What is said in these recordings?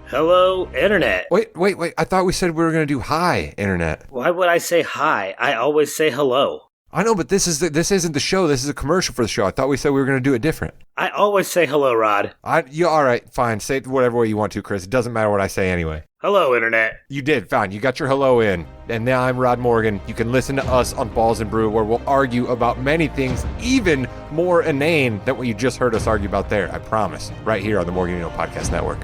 Hello, Internet. Wait. I thought we said we were going to do hi, Internet. Why would I say hi? I always say hello. I know, but this isn't the show. This is a commercial for the show. I thought we said we were going to do it different. I always say hello, Rod. All right, fine. Say it whatever way you want to, Chris. It doesn't matter what I say anyway. Hello, Internet. You did, fine. You got your hello in. And now I'm Rod Morgan. You can listen to us on Balls and Brew, where we'll argue about many things, even more inane than what you just heard us argue about there. I promise. Right here on the Morgan Podcast Network.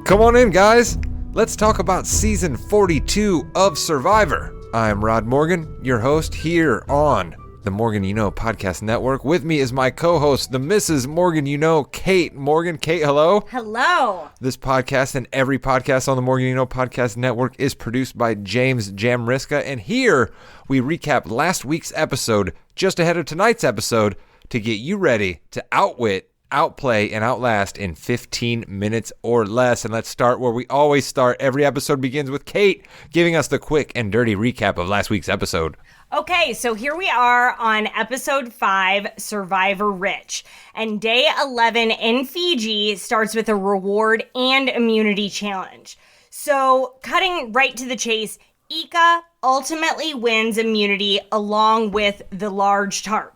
Come on in, guys. Let's talk about season 42 of Survivor. I'm Rod Morgan, your host here on the Morgan Podcast Network. With me is my co-host, the Mrs. Morgan Kate Morgan. Kate, hello. Hello. This podcast and every podcast on the Morgan Podcast Network is produced by James Jamriska, and here we recap last week's episode just ahead of tonight's episode to get you ready to outwit, outplay, and outlast in 15 minutes or less. And let's start where we always start. Every episode begins with Kate giving us the quick and dirty recap of last week's episode. Okay, so here we are on episode 5, Survivor Rich. And day 11 in Fiji starts with a reward and immunity challenge. So cutting right to the chase, Ika ultimately wins immunity along with the large tarp.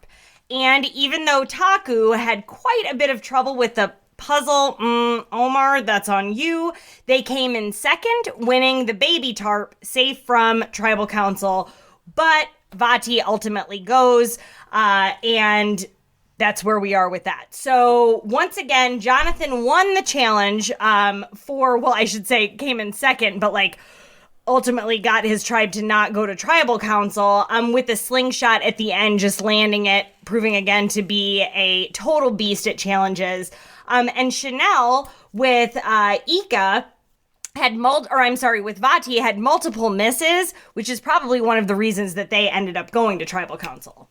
And even though Taku had quite a bit of trouble with the puzzle, Omar, that's on you, they came in second, winning the baby tarp, safe from tribal council. But Vati ultimately goes, and that's where we are with that. So once again, Jonathan won the challenge came in second, but ultimately got his tribe to not go to tribal council, with a slingshot at the end, just landing it, proving again to be a total beast at challenges. And Chanel with Ika with Vati had multiple misses, which is probably one of the reasons that they ended up going to tribal council.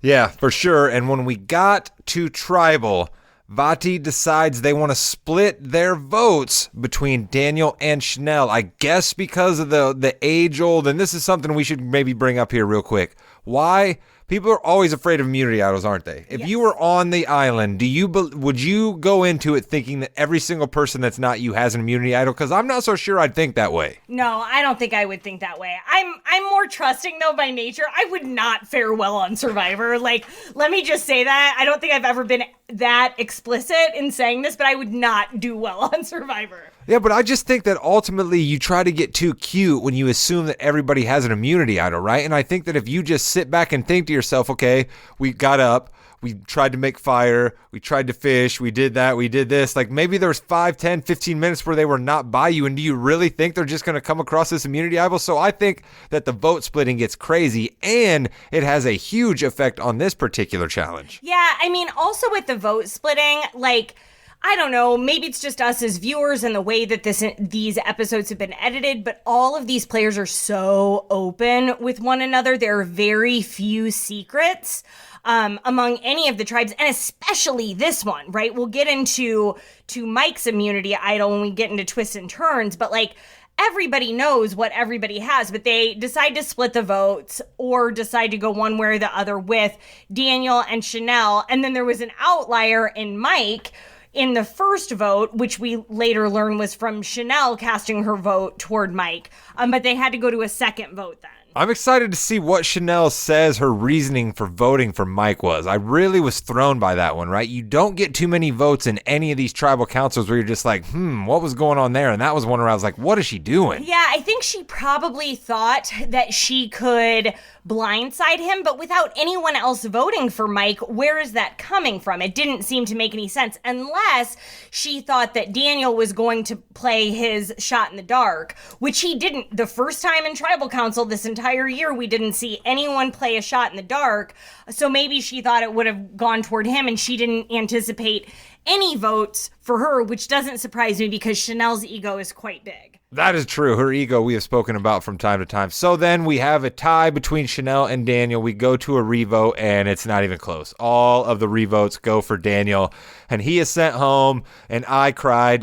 Yeah, for sure. And when we got to tribal, Vati decides they want to split their votes between Daniel and Chanel. I guess because of the age-old, and this is something we should maybe bring up here real quick. Why? People are always afraid of immunity idols, aren't they? If you were on the island, would you go into it thinking that every single person that's not you has an immunity idol? Because I'm not so sure I'd think that way. No, I don't think I would think that way. I'm more trusting, though, by nature. I would not fare well on Survivor. Let me just say that. I don't think I've ever been that explicit in saying this, but I would not do well on Survivor. Yeah, but I just think that ultimately you try to get too cute when you assume that everybody has an immunity idol, right? And I think that if you just sit back and think to yourself, okay, we got up, we tried to make fire, we tried to fish, we did that, we did this. Maybe there was 5, 10, 15 minutes where they were not by you, and do you really think they're just going to come across this immunity idol? So I think that the vote splitting gets crazy, and it has a huge effect on this particular challenge. Yeah, I mean, also with the vote splitting, I don't know, maybe it's just us as viewers and the way that these episodes have been edited, but all of these players are so open with one another. There are very few secrets among any of the tribes, and especially this one, right? We'll get into Mike's immunity idol when we get into twists and turns, but everybody knows what everybody has, but they decide to split the votes or decide to go one way or the other with Daniel and Chanel. And then there was an outlier in Mike in the first vote, which we later learned was from Chanel casting her vote toward Mike. But they had to go to a second vote then. I'm excited to see what Chanel says her reasoning for voting for Mike was. I really was thrown by that one, right? You don't get too many votes in any of these tribal councils where you're just like, what was going on there? And that was one where I was like, what is she doing? Yeah, I think she probably thought that she could blindside him, but without anyone else voting for Mike, where is that coming from? It didn't seem to make any sense unless she thought that Daniel was going to play his shot in the dark, which he didn't. The first time in tribal council this entire year, we didn't see anyone play a shot in the dark. So maybe she thought it would have gone toward him and she didn't anticipate any votes for her, which doesn't surprise me because Chanel's ego is quite big. That is true. Her ego we have spoken about from time to time. So then we have a tie between Chanel and Daniel. We go to a revote, and it's not even close. All of the revotes go for Daniel, and he is sent home, and I cried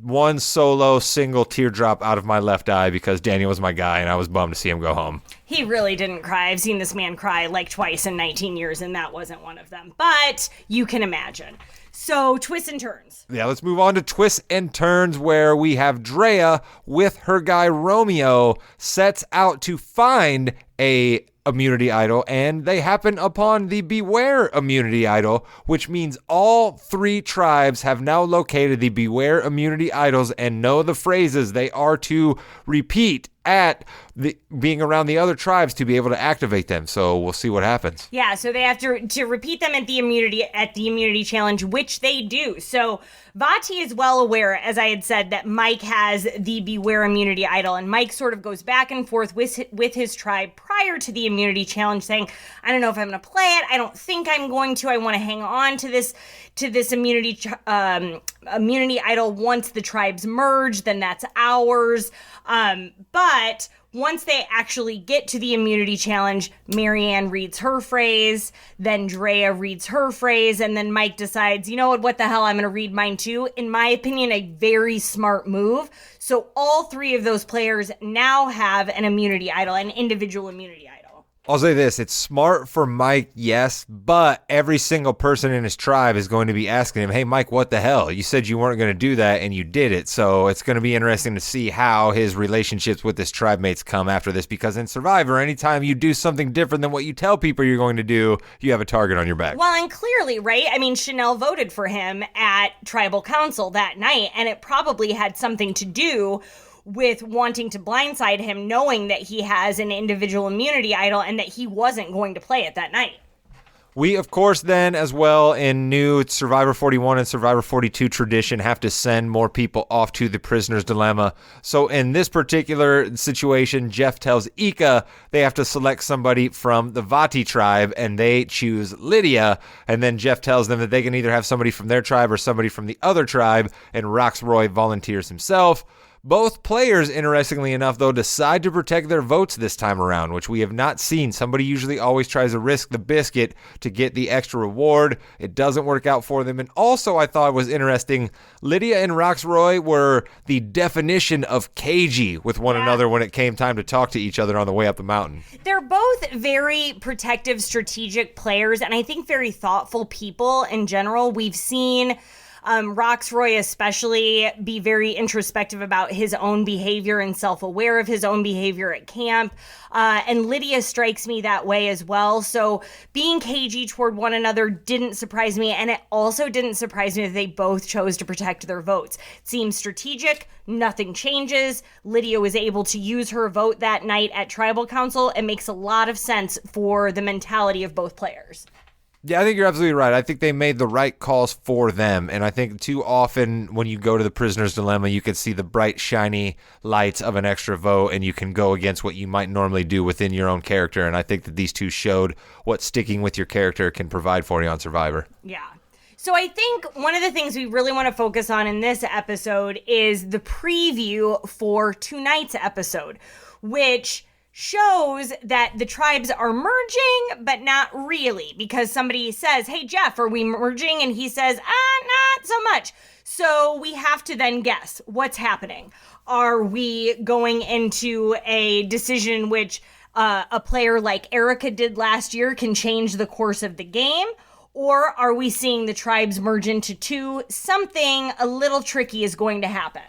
one solo single teardrop out of my left eye because Daniel was my guy, and I was bummed to see him go home. He really didn't cry. I've seen this man cry like twice in 19 years, and that wasn't one of them. But you can imagine. So, twists and turns. Yeah, let's move on to twists and turns, where we have Drea with her guy Romeo sets out to find a immunity idol, and they happen upon the Beware immunity idol, which means all three tribes have now located the Beware immunity idols and know the phrases they are to repeat at being around the other tribes to be able to activate them. So we'll see what happens. Yeah, so they have to repeat them at the immunity challenge, which they do. So Vati is well aware, as I had said, that Mike has the Beware immunity idol, and Mike sort of goes back and forth with his tribe prior to the immunity challenge, saying, I don't know if I'm going to play it. I don't think I'm going to. I want to hang on to this immunity idol. Once the tribes merge, then that's ours. But once they actually get to the immunity challenge, Marianne reads her phrase, then Drea reads her phrase, and then Mike decides, you know what the hell, I'm going to read mine too. In my opinion, a very smart move. So all three of those players now have an immunity idol, an individual immunity idol. I'll say this, it's smart for Mike, yes, but every single person in his tribe is going to be asking him, hey, Mike, what the hell? You said you weren't going to do that, and you did it. So it's going to be interesting to see how his relationships with his tribe mates come after this, because in Survivor, anytime you do something different than what you tell people you're going to do, you have a target on your back. Well, and clearly, right? I mean, Chanel voted for him at Tribal Council that night, and it probably had something to do with wanting to blindside him, knowing that he has an individual immunity idol and that he wasn't going to play it that night. We, of course, then, as well, in new Survivor 41 and Survivor 42 tradition, have to send more people off to the prisoner's dilemma. So in this particular situation, Jeff tells Ika they have to select somebody from the Vati tribe, and they choose Lydia. And then Jeff tells them that they can either have somebody from their tribe or somebody from the other tribe, and Roxroy volunteers himself. Both players, interestingly enough, though, decide to protect their votes this time around, which we have not seen. Somebody usually always tries to risk the biscuit to get the extra reward. It doesn't work out for them. And also, I thought it was interesting, Lydia and Roxroy were the definition of cagey with one another when it came time to talk to each other on the way up the mountain. They're both very protective, strategic players, and I think very thoughtful people in general. We've seen Roxroy especially be very introspective about his own behavior and self-aware of his own behavior at camp. And Lydia strikes me that way as well. So being cagey toward one another didn't surprise me. And it also didn't surprise me that they both chose to protect their votes. It seems strategic. Nothing changes. Lydia was able to use her vote that night at Tribal Council. It makes a lot of sense for the mentality of both players. Yeah, I think you're absolutely right. I think they made the right calls for them. And I think too often when you go to the prisoner's dilemma, you can see the bright, shiny lights of an extra vote, and you can go against what you might normally do within your own character. And I think that these two showed what sticking with your character can provide for you on Survivor. Yeah. So I think one of the things we really want to focus on in this episode is the preview for tonight's episode, which shows that the tribes are merging, but not really, because somebody says, hey, Jeff, are we merging? And he says, not so much. So we have to then guess what's happening. Are we going into a decision which a player like Erica did last year can change the course of the game? Or are we seeing the tribes merge into two? Something a little tricky is going to happen.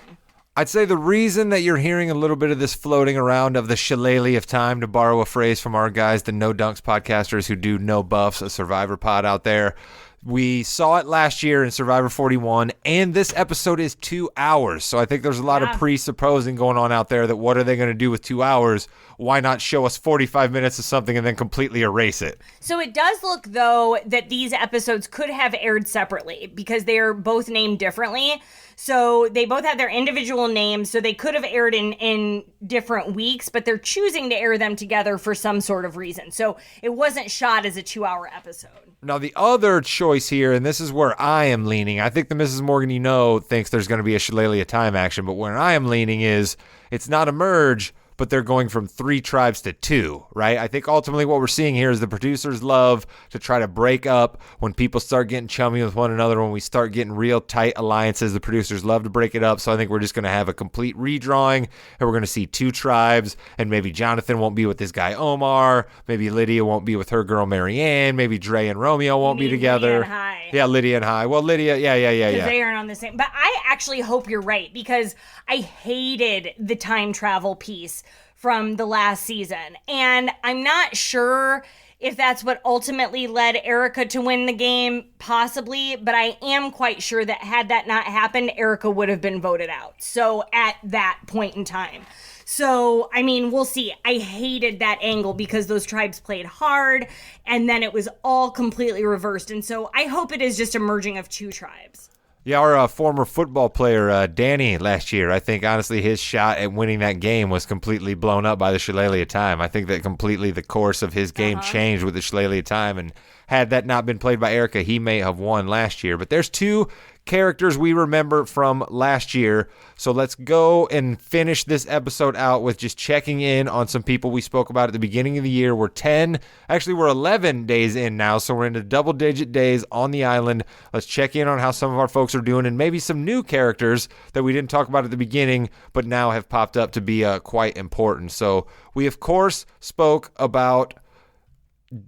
I'd say the reason that you're hearing a little bit of this floating around of the shillelagh of time, to borrow a phrase from our guys, the No Dunks podcasters who do No Buffs, a Survivor pod out there. We saw it last year in Survivor 41, and this episode is 2 hours. So I think there's a lot of presupposing going on out there that what are they going to do with 2 hours? Why not show us 45 minutes of something and then completely erase it? So it does look, though, that these episodes could have aired separately because they are both named differently. So they both have their individual names, so they could have aired in different weeks, but they're choosing to air them together for some sort of reason. So it wasn't shot as a 2-hour episode. Now, the other choice here, and this is where I am leaning, I think the Mrs. Morgan thinks there's going to be a shillelagh of time action, but where I am leaning is it's not a merge, but they're going from 3 tribes to 2, right? I think ultimately what we're seeing here is the producers love to try to break up when people start getting chummy with one another, when we start getting real tight alliances. The producers love to break it up, so I think we're just going to have a complete redrawing, and we're going to see 2 tribes, and maybe Jonathan won't be with this guy Omar, maybe Lydia won't be with her girl Marianne, maybe Dre and Romeo won't be together. Lydia and Hai. Yeah, Lydia and Hai. Well, Lydia, yeah. They aren't on the same. But I actually hope you're right, because I hated the time travel piece from the last season. And I'm not sure if that's what ultimately led Erica to win the game, possibly, but I am quite sure that had that not happened, Erica would have been voted out. So at that point in time. So, I mean, we'll see. I hated that angle because those tribes played hard and then it was all completely reversed. And so I hope it is just a merging of 2 tribes. Yeah, our former football player, Danny, last year, I think, honestly, his shot at winning that game was completely blown up by the Shillelagh time. I think that completely the course of his game changed with the Shillelagh time, and had that not been played by Erica, he may have won last year. But there's 2 characters we remember from last year, so let's go and finish this episode out with just checking in on some people we spoke about at the beginning of the year. We're 11 days in now, so we're into double-digit days on the island. Let's check in on how some of our folks are doing, and maybe some new characters that we didn't talk about at the beginning, but now have popped up to be quite important. So we, of course, spoke about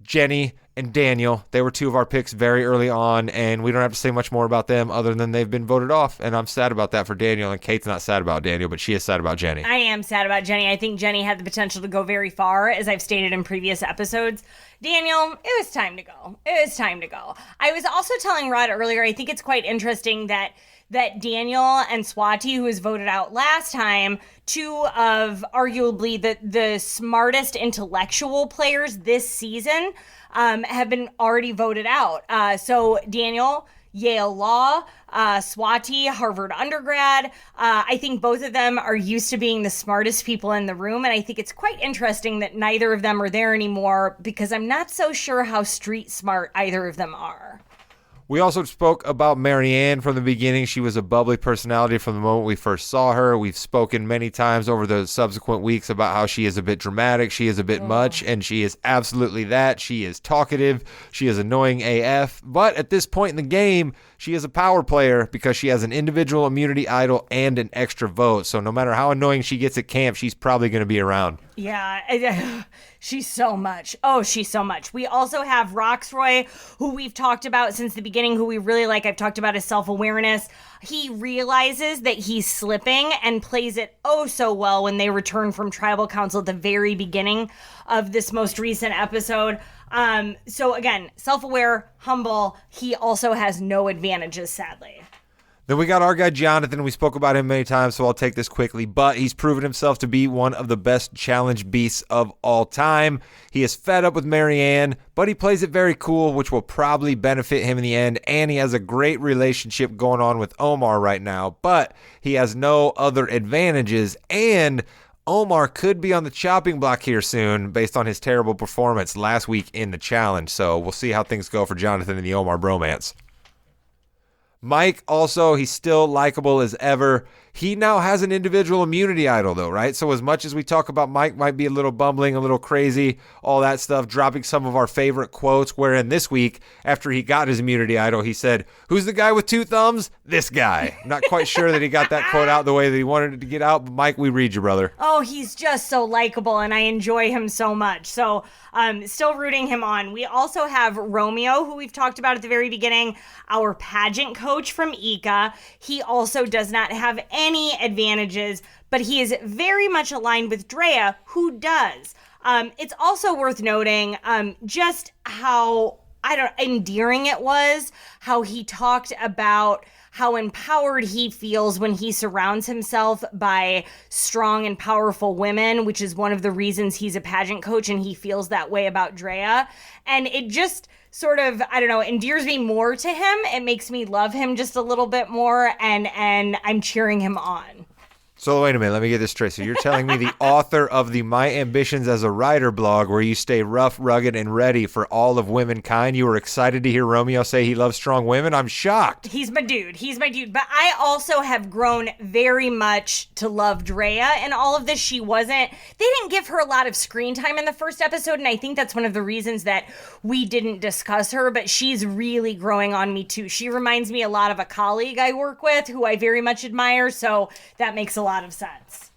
Jenny and Daniel. They were 2 of our picks very early on, and we don't have to say much more about them other than they've been voted off, and I'm sad about that for Daniel, and Kate's not sad about Daniel, but she is sad about Jenny. I am sad about Jenny. I think Jenny had the potential to go very far, as I've stated in previous episodes. Daniel, it was time to go. I was also telling Rod earlier, I think it's quite interesting that Daniel and Swati, who was voted out last time, 2 of arguably the smartest intellectual players this season, have been already voted out. So Daniel, Yale Law, Swati, Harvard undergrad. I think both of them are used to being the smartest people in the room, and I think it's quite interesting that neither of them are there anymore, because I'm not so sure how street smart either of them are. We also spoke about Marianne from the beginning. She was a bubbly personality from the moment we first saw her. We've spoken many times over the subsequent weeks about how she is a bit dramatic, she is a bit much, and she is absolutely that. She is talkative, she is annoying AF, but at this point in the game, she is a power player because she has an individual immunity idol and an extra vote. So no matter how annoying she gets at camp, she's probably going to be around. Yeah, she's so much. Oh, she's so much. We also have Roxroy, who we've talked about since the beginning, who we really like. I've talked about his self-awareness. He realizes that he's slipping and plays it oh so well when they return from tribal council at the very beginning of this most recent episode. So again, self-aware, humble. He also has no advantages, sadly. Then we got our guy Jonathan. We spoke about him many times, so I'll take this quickly. But he's proven himself to be one of the best challenge beasts of all time. He is fed up with Marianne, but he plays it very cool, which will probably benefit him in the end. And he has a great relationship going on with Omar right now, but he has no other advantages. And Omar could be on the chopping block here soon based on his terrible performance last week in the challenge. So we'll see how things go for Jonathan and the Omar bromance. Mike also, he's still likable as ever. He now has an individual immunity idol, though, right? So as much as we talk about Mike might be a little bumbling, a little crazy, all that stuff, dropping some of our favorite quotes, wherein this week, after he got his immunity idol, he said, "Who's the guy with 2 thumbs? This guy." I'm not quite sure that he got that quote out the way that he wanted it to get out, but Mike, we read you, brother. Oh, he's just so likable, and I enjoy him so much. So still rooting him on. We also have Romeo, who we've talked about at the very beginning, our pageant coach from Ika. He also does not have any advantages, but he is very much aligned with Drea, who does. It's also worth noting just how endearing it was, how he talked about how empowered he feels when he surrounds himself by strong and powerful women, which is one of the reasons he's a pageant coach, and he feels that way about Drea. And it just sort of, endears me more to him. It makes me love him just a little bit more, and I'm cheering him on. So wait a minute, let me get this straight. So you're telling me the author of the My Ambitions as a Writer blog, where you stay rough, rugged, and ready for all of womankind, you were excited to hear Romeo say he loves strong women? I'm shocked. He's my dude. But I also have grown very much to love Drea and all of this. They didn't give her a lot of screen time in the first episode, and I think that's one of the reasons that we didn't discuss her, but she's really growing on me too. She reminds me a lot of a colleague I work with who I very much admire, so that makes a lot of sense.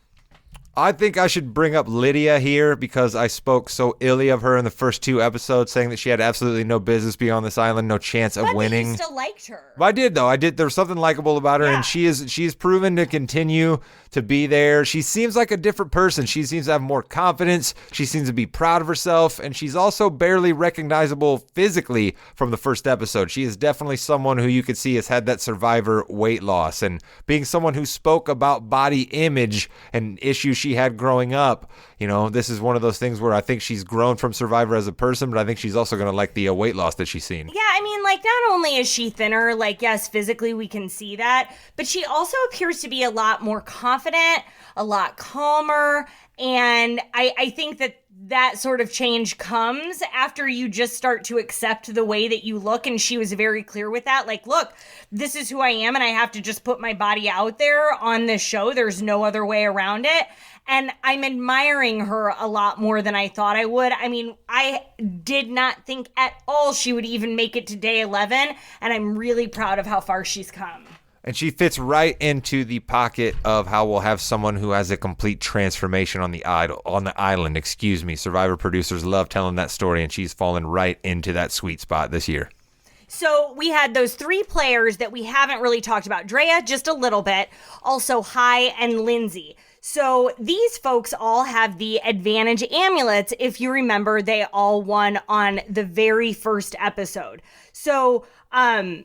I think I should bring up Lydia here because I spoke so illy of her in the first 2 episodes, saying that she had absolutely no business being on this island, no chance of winning. You still liked her. I did, though. There was something likable about her, and she's proven to continue to be there. She seems like a different person. She seems to have more confidence. She seems to be proud of herself, and she's also barely recognizable physically from the first episode. She is definitely someone who you could see has had that Survivor weight loss, and being someone who spoke about body image and issues she had growing up. This is one of those things where I think she's grown from Survivor as a person, but I think she's also going to like the weight loss that she's seen. Yeah, I mean, not only is she thinner, yes, physically we can see that, but she also appears to be a lot more confident, a lot calmer, and I think that sort of change comes after you just start to accept the way that you look, and she was very clear with that. Look, this is who I am, and I have to just put my body out there on this show. There's no other way around it. And I'm admiring her a lot more than I thought I would. I mean, I did not think at all she would even make it to day 11, and I'm really proud of how far she's come. And she fits right into the pocket of how we'll have someone who has a complete transformation on the island. Survivor producers love telling that story, and she's fallen right into that sweet spot this year. So we had those 3 players that we haven't really talked about. Drea, just a little bit. Also, Hai and Lindsay. So these folks all have the advantage amulets. If you remember, they all won on the very first episode. So to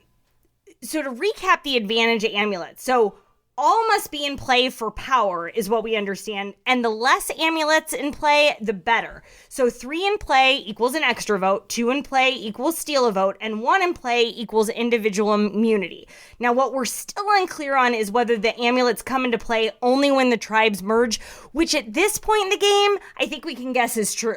recap the advantage amulets. So all must be in play for power is what we understand. And the less amulets in play, the better. So 3 in play equals an extra vote, 2 in play equals steal a vote, and 1 in play equals individual immunity. Now, what we're still unclear on is whether the amulets come into play only when the tribes merge, which at this point in the game, I think we can guess is true.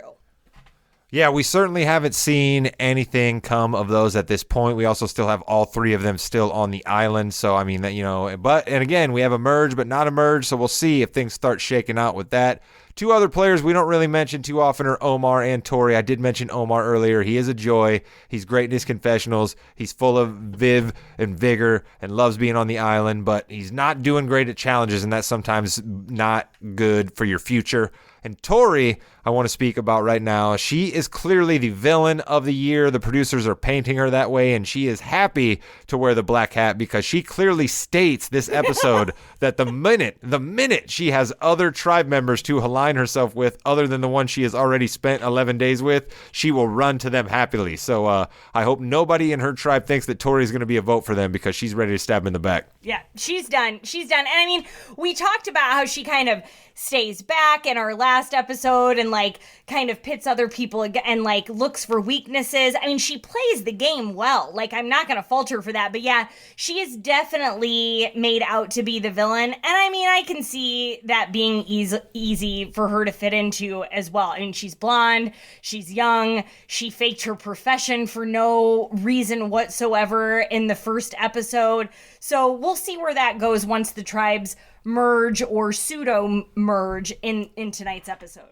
Yeah, we certainly haven't seen anything come of those at this point. We also still have all 3 of them still on the island. So, I mean, and again, we have a merge, but not a merge. So we'll see if things start shaking out with that. 2 other players we don't really mention too often are Omar and Tori. I did mention Omar earlier. He is a joy. He's great in his confessionals. He's full of viv and vigor and loves being on the island, but he's not doing great at challenges, and that's sometimes not good for your future. And Tori, I want to speak about right now. She is clearly the villain of the year. The producers are painting her that way, and she is happy to wear the black hat because she clearly states this episode that the minute she has other tribe members to align herself with other than the one she has already spent 11 days with, she will run to them happily. So I hope nobody in her tribe thinks that Tori is going to be a vote for them because she's ready to stab him in the back. Yeah, she's done. And I mean, we talked about how she kind of stays back in our last episode and kind of pits other people and looks for weaknesses. I mean, she plays the game well. I'm not going to fault her for that. But yeah, she is definitely made out to be the villain. And I mean, I can see that being easy for her to fit into as well. I mean, she's blonde, she's young, she faked her profession for no reason whatsoever in the first episode. So we'll see where that goes once the tribes merge or pseudo merge in tonight's episode.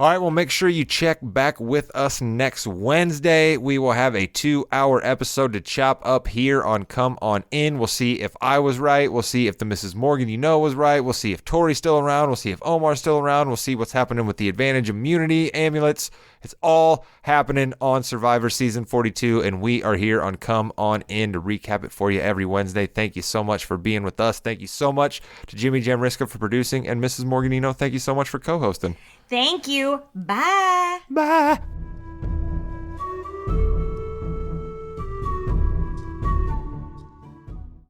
All right, well, make sure you check back with us next Wednesday. We will have a 2-hour episode to chop up here on Come On In. We'll see if I was right. We'll see if the Mrs. Morgan was right. We'll see if Tori's still around. We'll see if Omar's still around. We'll see what's happening with the advantage immunity amulets. It's all happening on Survivor Season 42, and we are here on Come On In to recap it for you every Wednesday. Thank you so much for being with us. Thank you so much to Jimmy Jamriska for producing, and Mrs. Morganino, thank you so much for co-hosting. Thank you. Bye. Bye.